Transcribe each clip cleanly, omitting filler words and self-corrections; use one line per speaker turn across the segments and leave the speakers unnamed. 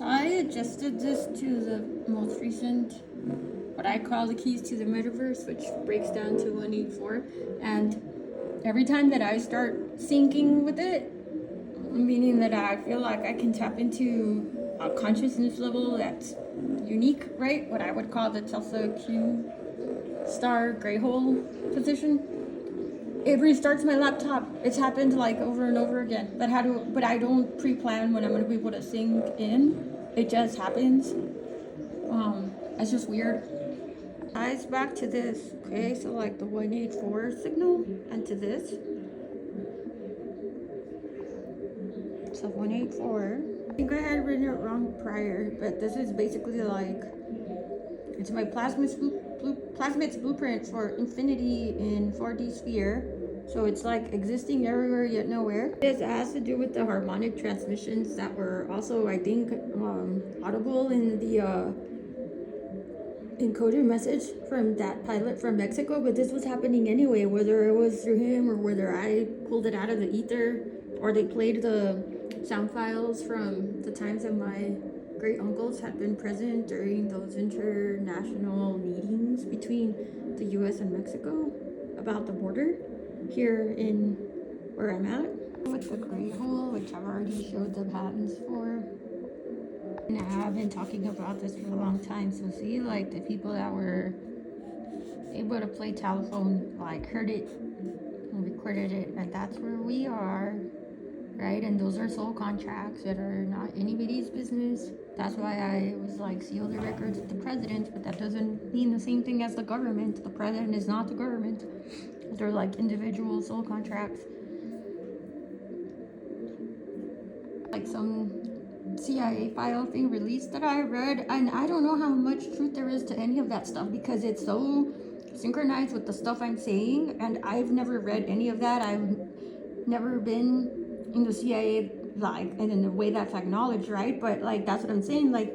I adjusted this to the most recent, what I call the keys to the metaverse, which breaks down to 184. And every time that I start syncing with it, meaning that I feel like I can tap into a consciousness level that's unique, right? What I would call the Tesla Q star gray hole position. It restarts my laptop. It's happened like over and over again. But I don't pre-plan when I'm gonna be able to sync in. It just happens. It's just weird. Ties back to this. Okay, so like the 184 signal and to this. So 184. I think I had written it wrong prior, but this is basically like, it's my plasmid's blueprint for infinity in 4D sphere. So it's like existing everywhere yet nowhere. This has to do with the harmonic transmissions that were also, I think, audible in the encoded message from that pilot from Mexico. But this was happening anyway, whether it was through him or whether I pulled it out of the ether or they played the sound files from the times that my great uncles had been present during those international meetings between the US and Mexico about the border here in where I'm at. With the gray hole, which I've already showed the patents for. And I have been talking about this for a long time. So see, like the people that were able to play telephone, like heard it and recorded it, and that's where we are. Right, and those are soul contracts that are not anybody's business. That's why I was like, seal the records with the president, but that doesn't mean the same thing as the government. The president is not the government. They're like individual soul contracts. Like some CIA file thing released that I read, and I don't know how much truth there is to any of that stuff because it's so synchronized with the stuff I'm saying, and I've never read any of that. I've never been in the CIA, like, and in the way that's acknowledged, right? But like, that's what I'm saying, like,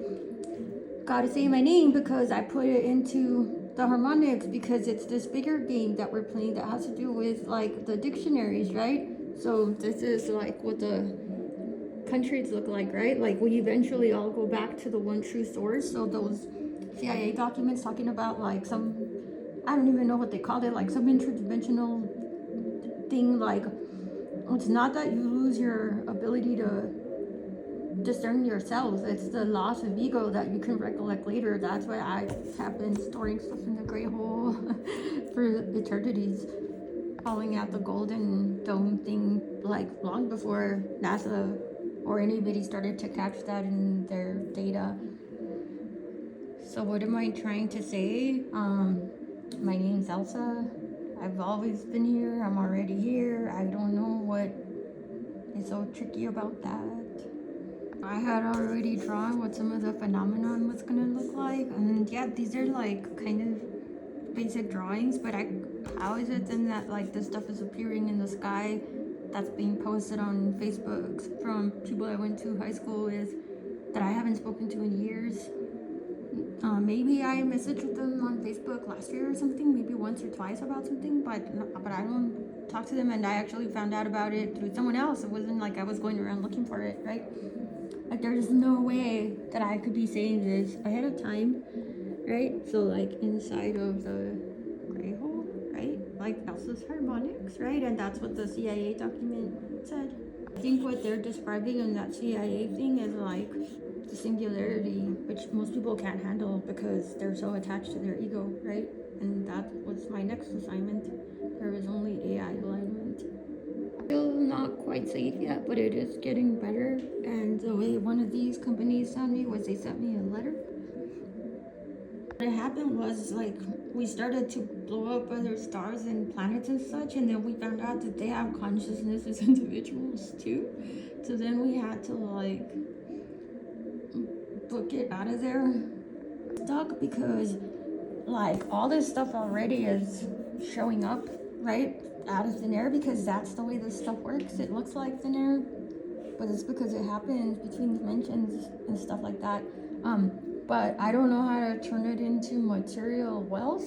gotta say my name because I put it into the harmonics because it's this bigger game that we're playing that has to do with like the dictionaries, right? So this is like what the countries look like, right? Like we eventually all go back to the one true source. So those CIA documents talking about like some, I don't even know what they called it, like some interdimensional thing, like it's not that you lose your ability to discern yourself, it's the loss of ego that you can recollect later. That's why I have been storing stuff in the gray hole for eternities, calling out the golden dome thing like long before NASA or anybody started to catch that in their data. So what am I trying to say? My name's Elsa. I've always been here. I'm already here. I don't know what is so tricky about that. I had already drawn what some of the phenomenon was gonna look like, and yeah, these are like kind of basic drawings, but how is it then that like this stuff is appearing in the sky that's being posted on Facebook from people I went to high school with that I haven't spoken to in years? Maybe I messaged with them on Facebook last year or something, maybe once or twice about something, but I don't talk to them, and I actually found out about it through someone else. It wasn't like I was going around looking for it, right? Like there's no way that I could be saying this ahead of time, right? So like inside of the gray hole, right? Like Elsa's harmonics, right? And that's what the CIA document said. I think what they're describing in that CIA thing is like the singularity, which most people can't handle because they're so attached to their ego, right? And that was my next assignment. There was only AI alignment. Still not quite safe yet, but it is getting better. And the way one of these companies sent me was they sent me a letter. What happened was like we started to blow up other stars and planets and such, and then we found out that they have consciousness as individuals too. So then we had to like book it out of there. Stuck because like all this stuff already is showing up, right, out of thin air, because that's the way this stuff works. It looks like thin air, but it's because it happens between dimensions and stuff like that. But I don't know how to turn it into material wealth,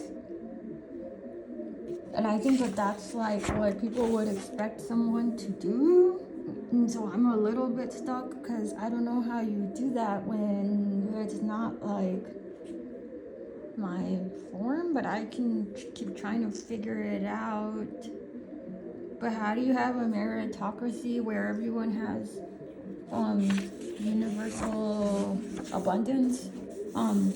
and I think that that's like what people would expect someone to do, And so I'm a little bit stuck because I don't know how you do that when it's not like my form, but I can keep trying to figure it out. But how do you have a meritocracy where everyone has um universal abundance? Um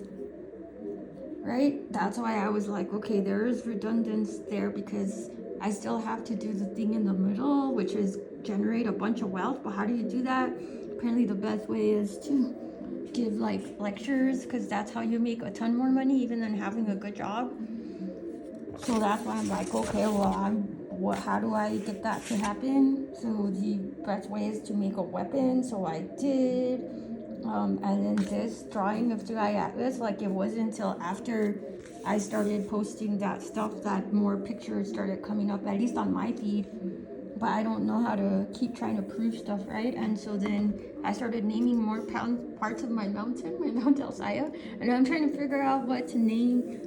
right? That's why I was like, okay, there is redundance there because I still have to do the thing in the middle, which is generate a bunch of wealth. But how do you do that? Apparently, the best way is to give like lectures because that's how you make a ton more money, even than having a good job. So that's why I'm like, okay, well, how do I get that to happen? So the best way is to make a weapon. So I did. And then this drawing of 2i Atlas, like it wasn't until after I started posting that stuff that more pictures started coming up, at least on my feed. But I don't know how to keep trying to prove stuff, right? And so then I started naming more parts of my mountain, my Mount Elsa, and I'm trying to figure out what to name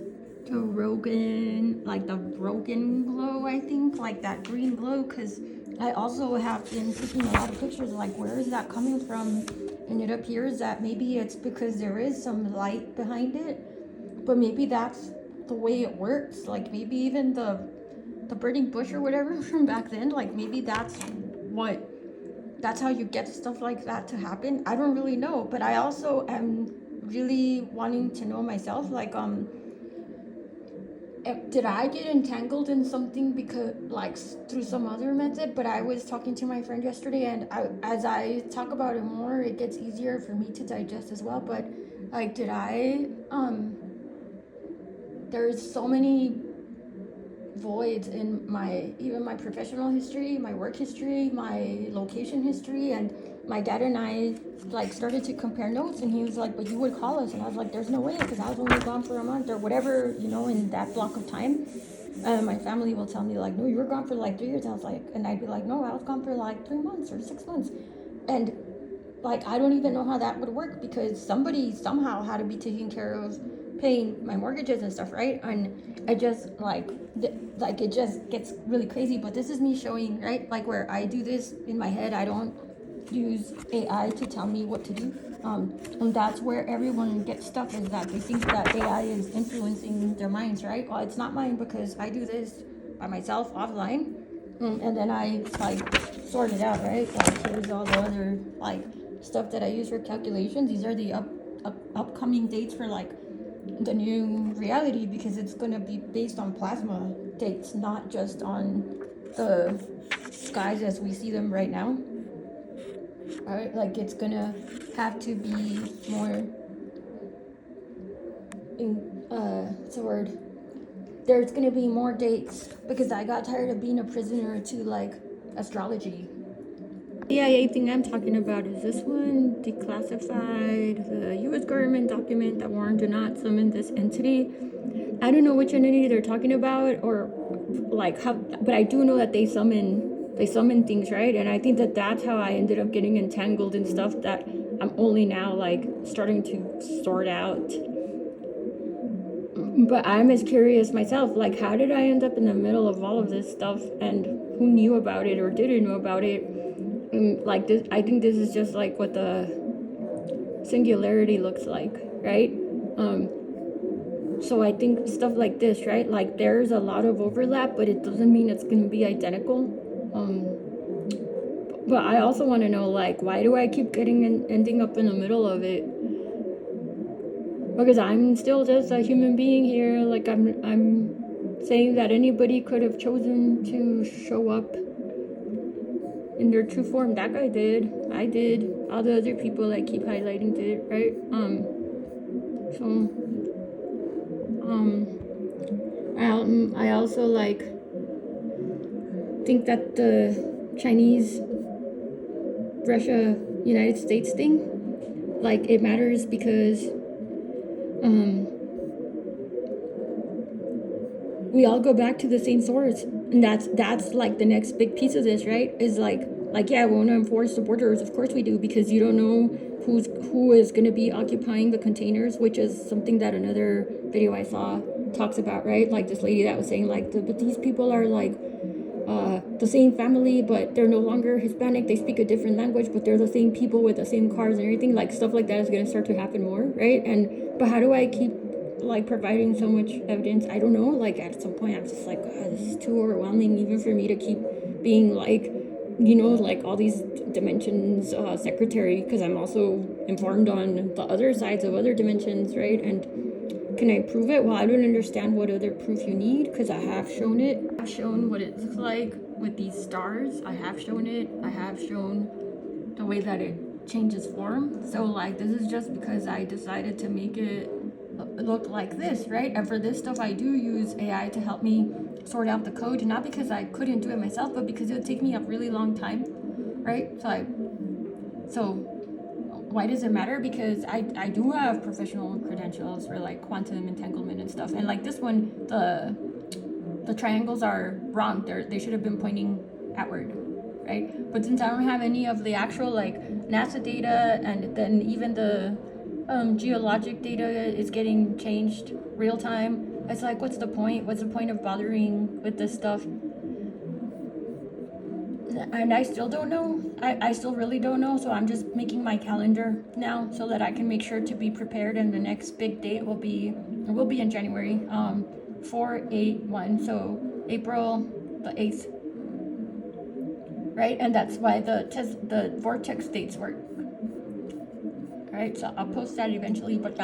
to Rogan, like the Rogan glow, I think, like that green glow, because I also have been taking a lot of pictures, like where is that coming from? And it appears that maybe it's because there is some light behind it, but maybe that's the way it works. Like maybe even the burning bush or whatever from back then, like maybe that's how you get stuff like that to happen. I don't really know, but I also am really wanting to know myself, like did I get entangled in something because like through some other method? But I was talking to my friend yesterday, and as I talk about it more, it gets easier for me to digest as well. But like, did I there's so many voids in my even my professional history, my work history, my location history, and my dad and I like started to compare notes, and he was like, "But you would call us," and I was like, "There's no way," because I was only gone for a month or whatever, in that block of time. My family will tell me like, "No, you were gone for like 3 years." I was like, and I'd be like, "No, I was gone for like 3 months or 6 months," and like I don't even know how that would work because somebody somehow had to be taking care of paying my mortgages and stuff, right? And I just like it just gets really crazy. But this is me showing, right, like where I do this in my head. I don't use AI to tell me what to do. And that's where everyone gets stuck, is that they think that AI is influencing their minds, right? Well, it's not mine because I do this by myself offline. And then I like sort it out, right? Like here's all the other like stuff that I use for calculations. These are the upcoming dates for like the new reality, because it's gonna be based on plasma dates, not just on the skies as we see them right now. All right, like it's gonna have to be more in what's the word? There's gonna be more dates because I got tired of being a prisoner to like astrology. CIA thing I'm talking about is this one, declassified the U.S. government document that warned do not summon this entity. I don't know which entity they're talking about or like how, but I do know that they summon things, right? And I think that that's how I ended up getting entangled in stuff that I'm only now like starting to sort out. But I'm as curious myself, like how did I end up in the middle of all of this stuff, and who knew about it or didn't know about it? And like this, I think this is just like what the singularity looks like, right? Um, so I think stuff like this, right? Like there's a lot of overlap, but it doesn't mean it's gonna be identical. But I also want to know, like, why do I keep ending up in the middle of it? Because I'm still just a human being here. Like I'm saying that anybody could have chosen to show up in their true form. That guy did. I did. All the other people I keep highlighting did, right? So I also like think that the Chinese, Russia, United States thing, like it matters because we all go back to the same source, and that's like the next big piece of this, right? Is like yeah, we want to enforce the borders, of course we do, because you don't know who is going to be occupying the containers, which is something that another video I saw talks about, right? Like this lady that was saying like but these people are like the same family, but they're no longer Hispanic. They speak a different language, but they're the same people with the same cars and everything. Like stuff like that is gonna start to happen more, right? But how do I keep like providing so much evidence? I don't know. Like at some point, I'm just like, God, this is too overwhelming, even for me to keep being like, like all these dimensions secretary, because I'm also informed on the other sides of other dimensions, right? And can I prove it? Well, I don't understand what other proof you need, because I have shown it. I've shown what it looks like with these stars. I have shown it. I have shown the way that it changes form. So like this is just because I decided to make it look like this, right? And for this stuff I do use AI to help me sort out the code, not because I couldn't do it myself, but because it would take me a really long time, right? So why does it matter? Because I do have professional credentials for like quantum entanglement and stuff. And like this one, the triangles are wrong. They should have been pointing outward, right? But since I don't have any of the actual like NASA data, and then even the geologic data is getting changed real time, it's like, what's the point? What's the point of bothering with this stuff? And I still don't know. I still really don't know. So I'm just making my calendar now so that I can make sure to be prepared. And the next big date will be in January, 4/8/1. So April the 8th, right? And that's why the vortex dates work, right? So I'll post that eventually. But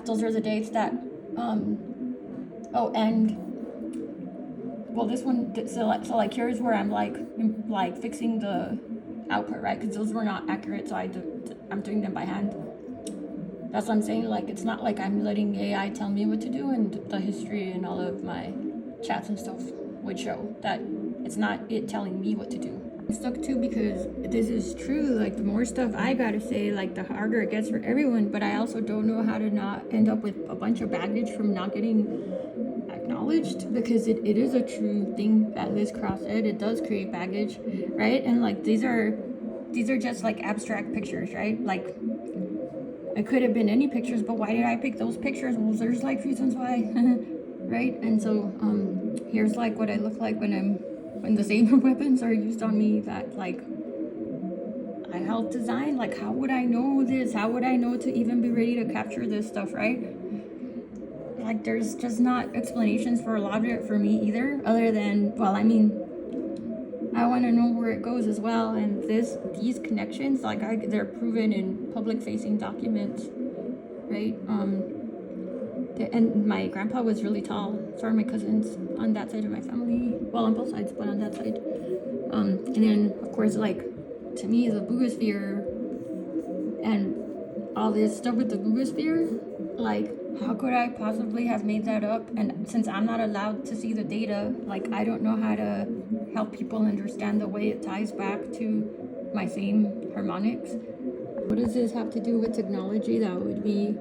those are the dates that. Oh, and well, this one, so like here's where I'm like fixing the output, right? Because those were not accurate, so I'm doing them by hand. That's what I'm saying. Like it's not like I'm letting AI tell me what to do, and the history and all of my chats and stuff would show that it's not it telling me what to do. I'm stuck too because this is true. Like the more stuff I gotta say, like the harder it gets for everyone. But I also don't know how to not end up with a bunch of baggage from not getting acknowledged, because it is a true thing that Liz Cross said. It does create baggage, right? And like these are just like abstract pictures, right? Like it could have been any pictures, but why did I pick those pictures? Well, there's like reasons why. Right? And so here's like what I look like when the same weapons are used on me that like I helped design. Like how would I know this? How would I know to even be ready to capture this stuff, right? Like there's just not explanations for a lot of it for me either, other than, well, I mean, I want to know where it goes as well. And these connections, like they're proven in public facing documents, right? And my grandpa was really tall. So are my cousins on that side of my family. Well, on both sides, but on that side. And then of course, like to me, the boogosphere and all this stuff with the boogosphere, like how could I possibly have made that up? And since I'm not allowed to see the data, like I don't know how to help people understand the way it ties back to my same harmonics. What does this have to do with technology that would be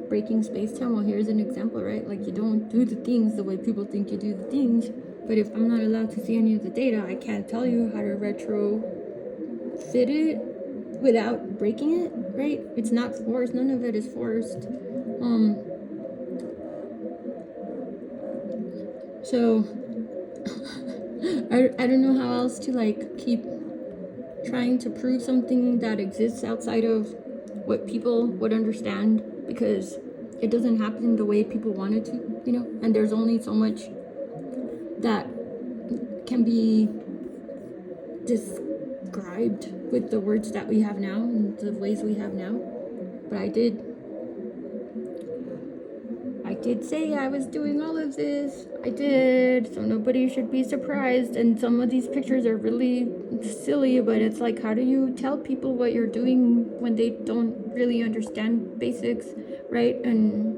breaking space-time? Well, here's an example, right? Like you don't do the things the way people think you do the things. But if I'm not allowed to see any of the data, I can't tell you how to retrofit it without breaking it, right? It's not forced. None of it is forced. So I don't know how else to like keep trying to prove something that exists outside of what people would understand, because it doesn't happen the way people want it to, and there's only so much that can be described with the words that we have now and the ways we have now. But I did say I was doing all of this. I did, so nobody should be surprised. And some of these pictures are really silly, but it's like, how do you tell people what you're doing when they don't really understand basics, right? And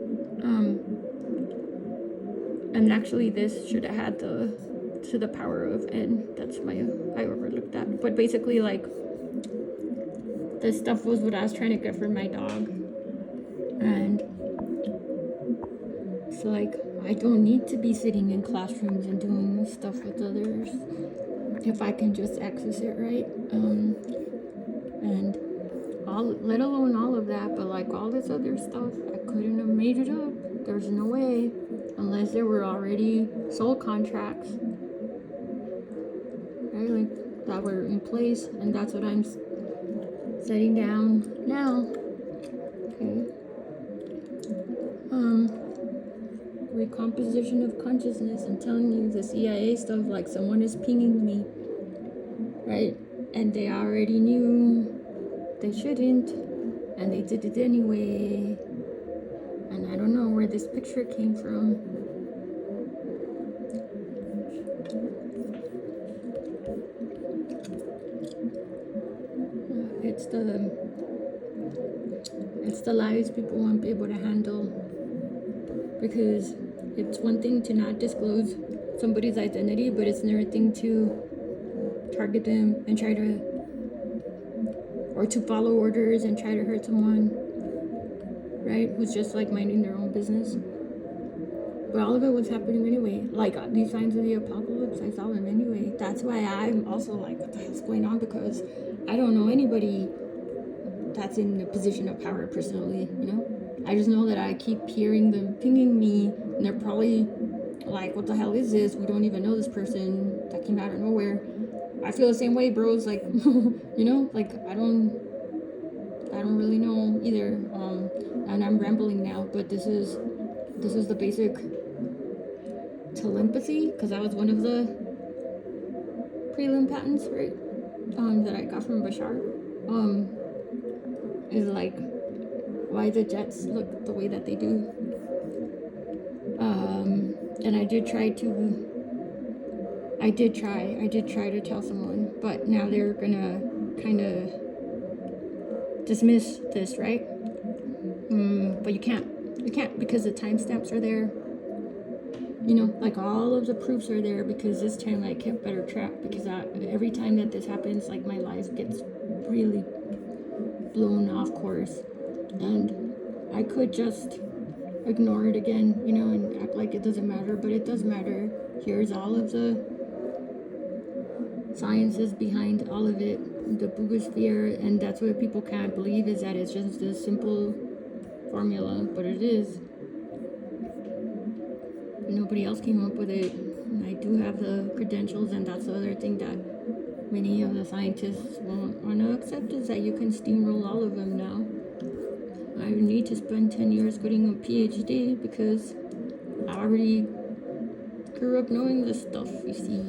actually this should have had the power of n. That's I overlooked that. But basically, like, this stuff was what I was trying to get for my dog. And it's like, I don't need to be sitting in classrooms and doing stuff with others if I can just access it, right? And let alone all of that, but like all this other stuff, I couldn't have made it up. There's no way, unless there were already soul contracts, right? Like that were in place, and that's what I'm setting down now. Okay. Recomposition of consciousness. I'm telling you, the CIA stuff, like someone is pinging me, right? And they already knew they shouldn't, and they did it anyway. And I don't know where this picture came from. It's the lies people won't be able to handle, because it's one thing to not disclose somebody's identity, but it's another thing to target them and try to, or to follow orders and try to hurt someone, right, who's just like minding their own business. But all of it was happening anyway. Like these signs of the apocalypse, I saw them anyway. That's why I'm also like, what the hell's going on? Because I don't know anybody that's in a position of power personally, you know? I just know that I keep hearing them pinging me, and they're probably like, what the hell is this? We don't even know this person that came out of nowhere. I feel the same way, bros. Like, you know, like I don't really know either. And I'm rambling now, but this is the basic telepathy, because that was one of the prelim patents, right? That I got from Bashar. Is like why the Jets look the way that they do. And I did try to tell someone, but now they're gonna kind of dismiss this, right? But you can't because the timestamps are there. You know, like all of the proofs are there, because this time I kept better track, because every time that this happens, like my life gets really blown off course, and I could just ignore it again, you know, and act like it doesn't matter, but it does matter. Here's all of the sciences behind all of it, the boogosphere, and that's what people can't believe, is that it's just a simple formula, but it is. Nobody else came up with it. And I do have the credentials, and that's the other thing that many of the scientists won't want to accept, is that you can steamroll all of them now. I need to spend 10 years getting a PhD, because I already grew up knowing this stuff, you see.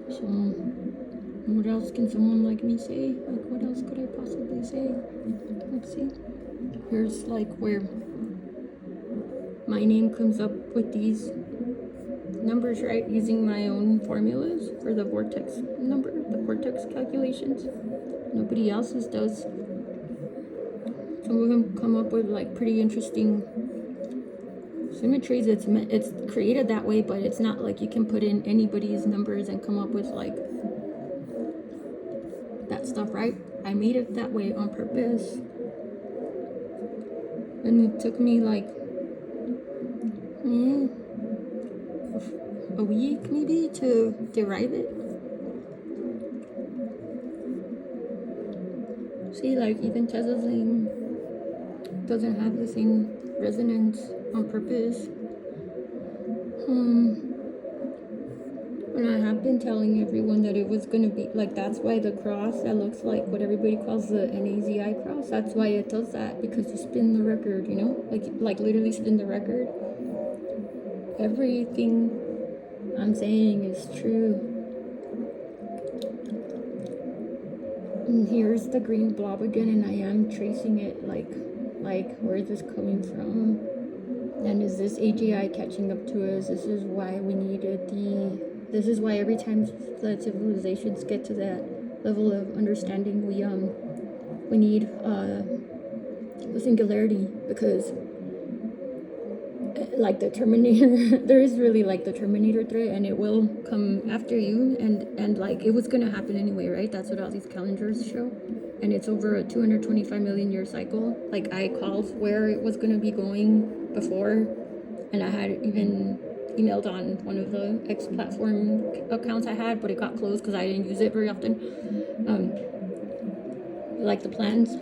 So what else can someone like me say? Like, what else could I possibly say? Let's see. Here's like where my name comes up with these numbers, right? Using my own formulas for the vortex number, the vortex calculations. Nobody else's does. Some of them come up with like pretty interesting symmetries. It's created that way, but it's not like you can put in anybody's numbers and come up with like that stuff, right? I made it that way on purpose, and it took me like a week maybe to derive it. See, like even Tesla's name doesn't have the same resonance on purpose. And I have been telling everyone that it was gonna be like, that's why the cross that looks like what everybody calls the NAZI cross, that's why it does that, because you spin the record, you know, like literally spin the record. Everything I'm saying is true. And here's the green blob again, and I am tracing it, like where is this coming from? And is this AGI catching up to us? This is why we needed this is why every time that civilizations get to that level of understanding, we need the singularity, because like the Terminator, there is really like the Terminator threat, and it will come after you, and like it was gonna happen anyway, right? That's what all these calendars show, and it's over a 225 million year cycle. Like I called where it was gonna be going before, and I had even emailed on one of the X platform accounts I had, but it got closed because I didn't use it very often. Like the plans,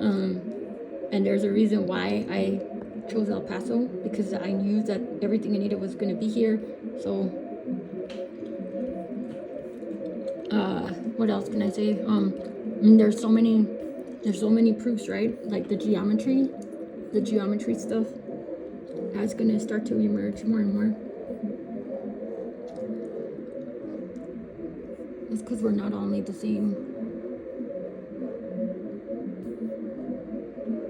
and there's a reason why I chose El Paso because I knew that everything I needed was going to be here. So what else can I say? There's so many proofs, right? Like the geometry stuff that's going to start to emerge more and more. It's because we're not all made the same.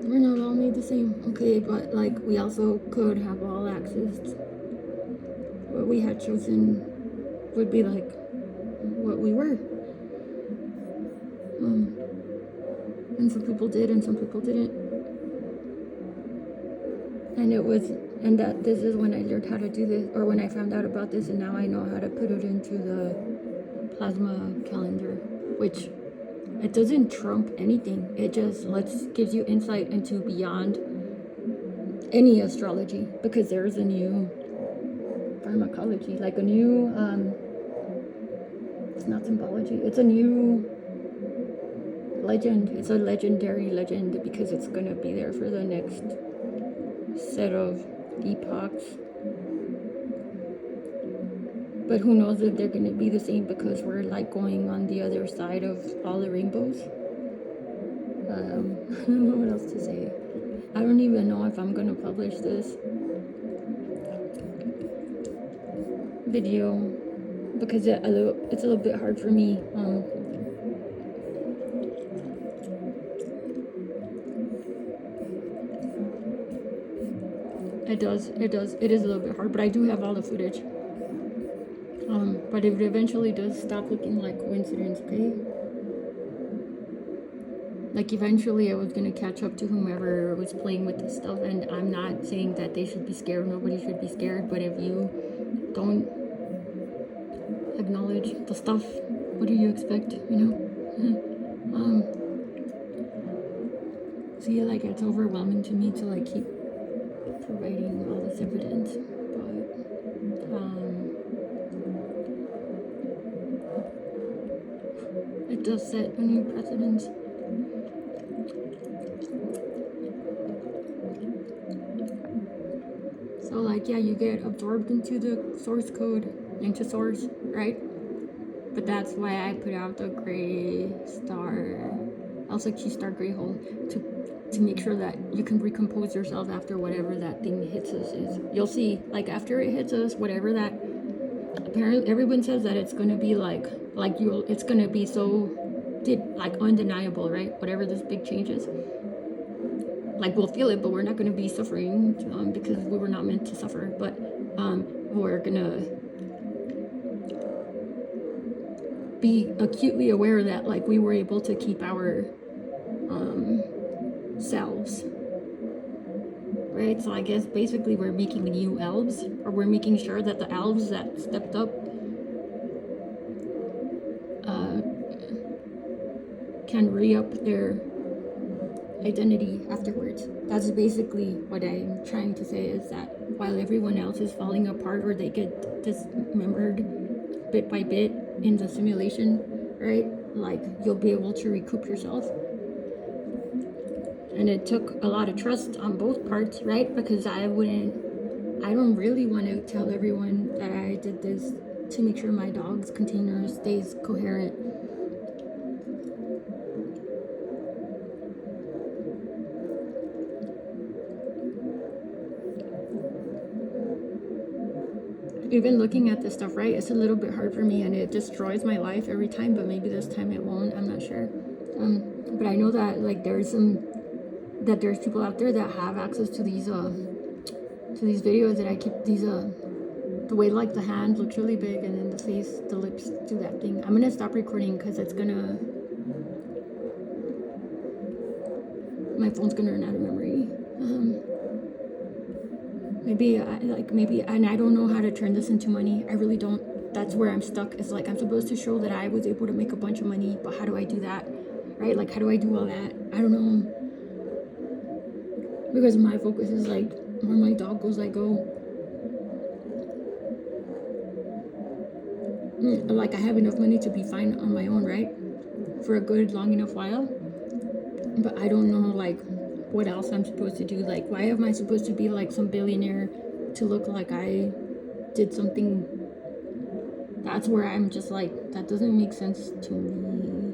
We're not all made the same. Okay, but like we also could have all access. What we had chosen would be like what we were. And some people did and some people didn't. And that this is when I learned how to do this, or when I found out about this, and now I know how to put it into the plasma calendar, which it doesn't trump anything. It just gives you insight into beyond any astrology, because there's a new pharmacology, like a new it's not symbology, it's a new legend. It's a legendary legend because it's gonna be there for the next set of epochs. But who knows if they're gonna be the same, because we're like going on the other side of all the rainbows. I don't know what else to say. I don't even know if I'm gonna publish this video because it's a little bit hard for me. It is a little bit hard, but I do have all the footage. But it eventually does stop looking like coincidence, okay? Like eventually I was gonna catch up to whomever was playing with this stuff, and I'm not saying that they should be scared, nobody should be scared, but if you don't acknowledge the stuff, what do you expect, you know? See, like it's overwhelming to me to like keep providing all this evidence, but it does set a new precedence. So like, yeah, you get absorbed into the source code, into source, right? But that's why I put out the gray star, elsa star gray hole, to make sure that you can recompose yourself after whatever that thing hits us is. You'll see, like after it hits us, whatever that, apparently everyone says that it's gonna be it's gonna be so like undeniable, right? Whatever this big change is. Like we'll feel it, but we're not gonna be suffering because we were not meant to suffer. But we're gonna be acutely aware that like we were able to keep our selves, right? So I guess basically we're making new elves, or we're making sure that the elves that stepped up can re-up their identity afterwards. That's basically what I'm trying to say, is that while everyone else is falling apart or they get dismembered bit by bit in the simulation, right? Like you'll be able to recoup yourself. And it took a lot of trust on both parts, right? Because I don't really want to tell everyone that I did this to make sure my dog's container stays coherent. Even looking at this stuff, right, it's a little bit hard for me, and it destroys my life every time, but maybe this time it won't, I'm not sure. But I know that like there's people out there that have access to these videos that I keep, these the way like the hand looks really big, and then the face, the lips do that thing. I'm gonna stop recording because my phone's gonna run out of memory. Maybe, and I don't know how to turn this into money. I really don't. That's where I'm stuck. It's like I'm supposed to show that I was able to make a bunch of money, but how do I do that? Right? Like, how do I do all that? I don't know. Because my focus is like, where my dog goes, I go. Like, I have enough money to be fine on my own, right? For a good long enough while. But I don't know, like, what else I'm supposed to do. Like, why am I supposed to be like some billionaire to look like I did something? That's where I'm just like, that doesn't make sense to me.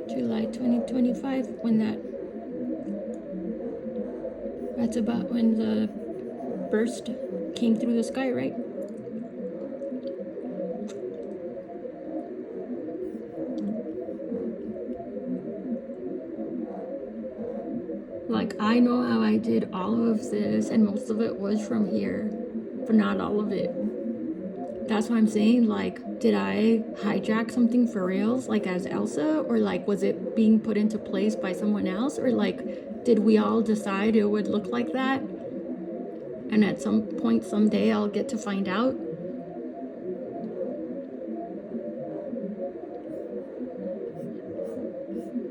July 2025, that's about when the burst came through the sky, right? Like, I know how I did all of this, and most of it was from here, but not all of it. That's what I'm saying. Like, did I hijack something for reals, like as Elsa, or like was it being put into place by someone else, or like did we all decide it would look like that? And at some point, someday, I'll get to find out.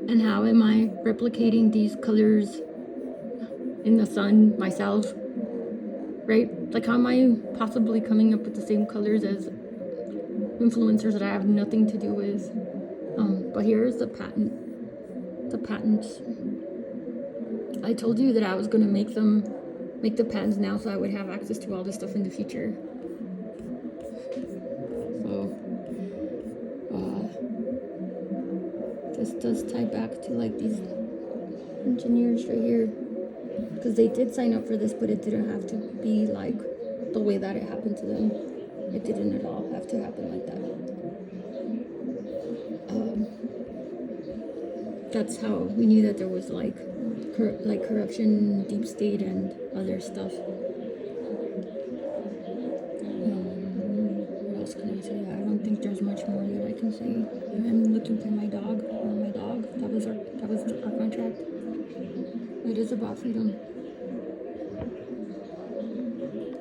And how am I replicating these colors in the sun myself? Right? Like, how am I possibly coming up with the same colors as influencers that I have nothing to do with? But here's the patent. The patents. I told you that I was gonna make the patents now, so I would have access to all this stuff in the future. So, this does tie back to like these engineers right here, because they did sign up for this, but it didn't have to be like the way that it happened to them. It didn't at all have to happen like that. That's how we knew that there was like corruption, deep state, and other stuff. What else can I say? I don't think there's much more that I can say. I'm looking for my dog. My dog. That was our contract. It is about freedom.